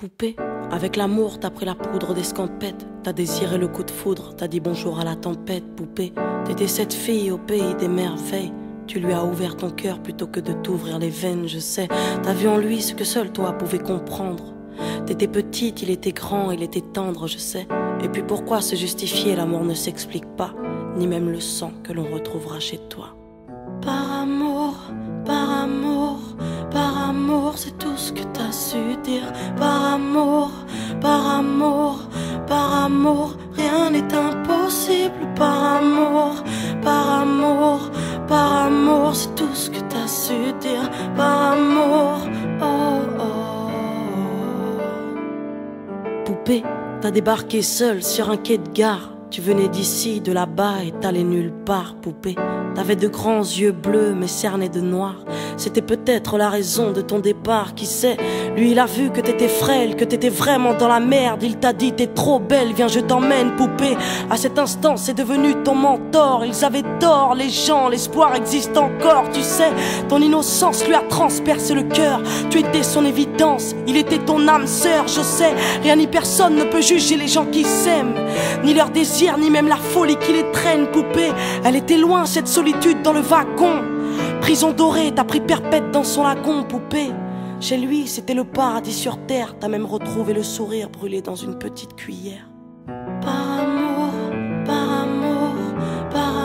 Poupée, avec l'amour t'as pris la poudre d'escampette. T'as désiré le coup de foudre, t'as dit bonjour à la tempête. Poupée, t'étais cette fille au pays des merveilles. Tu lui as ouvert ton cœur plutôt que de t'ouvrir les veines, je sais. T'as vu en lui ce que seul toi pouvais comprendre. T'étais petite, il était grand, il était tendre, je sais. Et puis pourquoi se justifier, l'amour ne s'explique pas, ni même le sang que l'on retrouvera chez toi. Par amour, c'est tout ce que t'as su dire. Par amour, rien n'est impossible. Par amour, c'est tout ce que t'as su dire. Par amour, oh oh. Poupée, t'as débarqué seule sur un quai de gare. Tu venais d'ici, de là-bas et t'allais nulle part, poupée. T'avais de grands yeux bleus mais cernés de noir. C'était peut-être la raison de ton départ, qui sait. Lui il a vu que t'étais frêle, que t'étais vraiment dans la merde. Il t'a dit t'es trop belle, viens je t'emmène, poupée. À cet instant c'est devenu ton mentor. Ils avaient tort les gens, l'espoir existe encore, tu sais. Ton innocence lui a transpercé le cœur. Tu étais son évidence, il était ton âme sœur, je sais. Rien ni personne ne peut juger les gens qui s'aiment, ni leur désir, ni même la folie qui les traîne, poupée. Elle était loin cette solitude dans le wagon. Prison dorée, t'as pris perpète dans son lagon, poupée. Chez lui c'était le paradis sur terre. T'as même retrouvé le sourire brûlé dans une petite cuillère. Par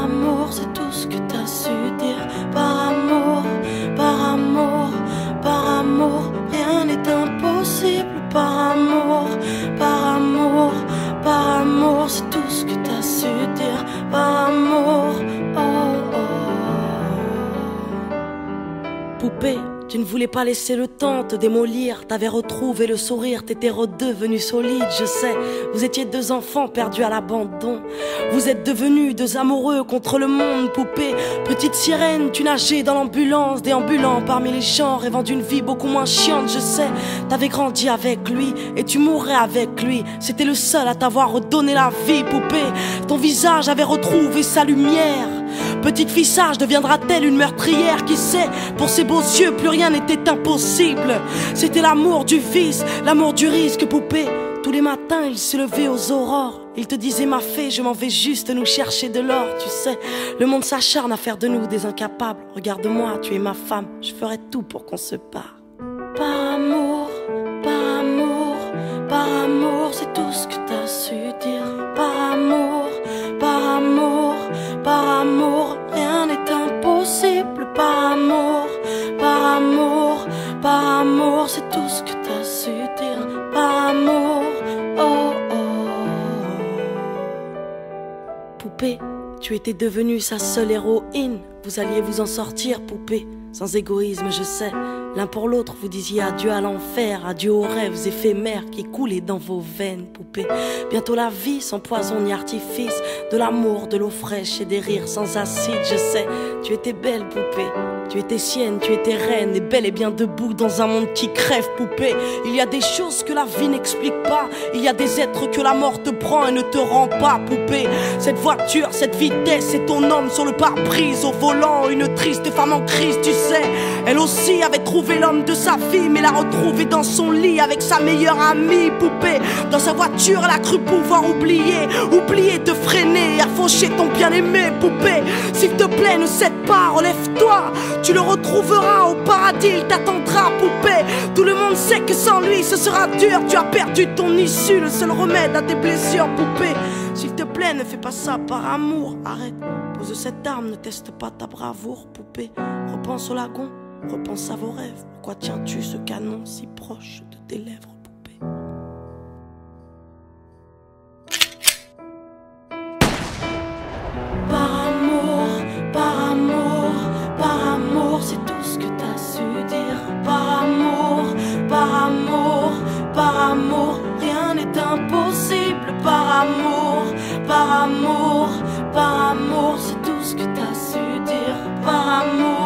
amour, c'est tout ce que t'as su dire. Par amour, rien n'est impossible. Par amour, c'est tout ce que t'as su dire. Par amour, oh oh. Poupée, tu ne voulais pas laisser le temps te démolir. T'avais retrouvé le sourire, t'étais redevenu solide, je sais. Vous étiez deux enfants perdus à l'abandon. Vous êtes devenus deux amoureux contre le monde, poupée. Petite sirène, tu nageais dans l'ambulance, déambulant parmi les champs, rêvant d'une vie beaucoup moins chiante, je sais. T'avais grandi avec lui et tu mourrais avec lui. C'était le seul à t'avoir redonné la vie, poupée. Ton visage avait retrouvé sa lumière. Petite fille sage deviendra-t-elle une meurtrière? Qui sait, pour ses beaux yeux plus rien n'était impossible. C'était l'amour du vice, l'amour du risque, poupée. Tous les matins il se levait aux aurores. Il te disait ma fée, je m'en vais juste nous chercher de l'or. Tu sais, le monde s'acharne à faire de nous des incapables. Regarde-moi, tu es ma femme, je ferai tout pour qu'on se parle. Par amour, c'est tout ce que t'as su dire. Par amour, rien n'est impossible. Par amour, c'est tout ce que t'as su dire. Par amour, oh oh. Poupée, tu étais devenue sa seule héroïne. Vous alliez vous en sortir, poupée, sans égoïsme, je sais. L'un pour l'autre, vous disiez adieu à l'enfer, adieu aux rêves éphémères qui coulaient dans vos veines, poupée. Bientôt la vie sans poison ni artifice, de l'amour, de l'eau fraîche et des rires sans acide, je sais. Tu étais belle, poupée. Tu étais sienne, tu étais reine, et bel et bien debout dans un monde qui crève, poupée. Il y a des choses que la vie n'explique pas. Il y a des êtres que la mort te prend et ne te rend pas, poupée. Cette voiture, cette vitesse, c'est ton homme sur le pare-brise. Au volant, une triste femme en crise, tu sais. Elle aussi avait trouvé l'homme de sa vie, mais l'a retrouvé dans son lit avec sa meilleure amie, poupée. Dans sa voiture, elle a cru pouvoir oublier de freiner, à faucher ton bien-aimé, poupée. S'il te plaît, ne cède pas, relève-toi. Tu le retrouveras au paradis, il t'attendra, poupée. Tout le monde sait que sans lui ce sera dur. Tu as perdu ton issue, le seul remède à tes blessures, poupée. S'il te plaît, ne fais pas ça par amour. Arrête, pose cette arme, ne teste pas ta bravoure, poupée. Repense au lagon, repense à vos rêves. Pourquoi tiens-tu ce canon si proche de tes lèvres, poupée? C'est tout ce que t'as su dire. Par amour, rien n'est impossible. Par amour, c'est tout ce que t'as su dire. Par amour.